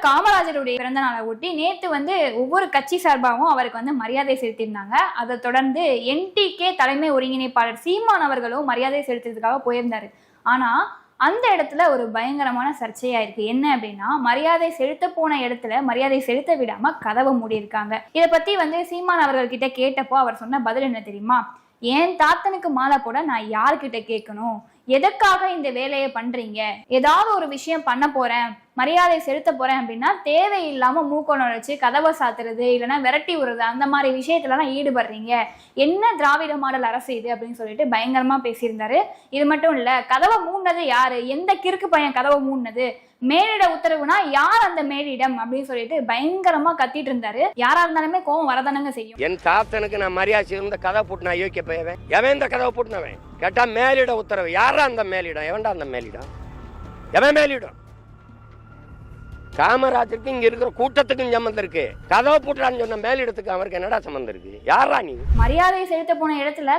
காமராஜருடைய பிறந்த நாளை ஒட்டி நேத்து ஒவ்வொரு கட்சி சார்பாகவும் அவருக்கு மரியாதை செலுத்தியிருந்தாங்க. அதை தொடர்ந்து என்டிகே தலைமை ஒருங்கிணைப்பாளர் சீமான் அவர்களும் மரியாதை செலுத்துறதுக்காக போயிருந்தாரு. ஆனா அந்த இடத்துல ஒரு பயங்கரமான சர்ச்சையா இருக்கு. என்ன அப்படின்னா, மரியாதை செலுத்த போன இடத்துல மரியாதை செலுத்த விடாம கதவை மூடி இருக்காங்க. இதை பத்தி சீமான் அவர்கள் கிட்ட கேட்டப்போ அவர் சொன்ன பதில் என்ன தெரியுமா? என் தாத்தனுக்கு மாலை போட நான் யார்கிட்ட கேட்கணும்? எதற்காக இந்த வேலையை பண்றீங்க? ஏதாவது ஒரு விஷயம் பண்ண போறேன், மரியாதை செலுத்த போறேன் அப்படின்னா தேவையில்லாம மூக்க நுழைச்சு கதவை சாத்துறது, இல்லைன்னா விரட்டி விடுறது, அந்த மாதிரி விஷயத்துலலாம் ஈடுபடுறீங்க. என்ன திராவிட மாடல் அரசு இது அப்படின்னு சொல்லிட்டு பயங்கரமா பேசியிருந்தாரு. இது மட்டும் இல்ல, கதவை மூடினது யாரு? எந்த கிறுக்கு பையன் கதவை மூடினது? மேலிட உத்தரவுனா யார் அந்த மேலிடம் அப்படின்னு சொல்லிட்டு பயங்கரமா கத்திட்டு இருந்தாரு. யாரா இருந்தாலுமே கோவம் வரதானங்க செய்யும். என் தாத்தனுக்கு நான் மரியாதை இருந்த கதை போட்டு நான் யோசிக்க போயவன் எவன் இந்த கதவை போட்டுனவன் கேட்டா மேலிட உத்தரவு. யாரா அந்த மேலிடம்? எவன்டா அந்த மேலிடம்? எவன் மேலிடம்? காமராஜருக்கு இங்க இருக்கிற கூட்டத்துக்கும் சம்பந்தம் இருக்கு. கதவை போட்டுறான்னு சொன்ன மேலிடத்துக்கு அவருக்கு என்னடா சம்பந்தம் இருக்கு? யாரா நீ? மரியாதை செலுத்த போன இடத்துல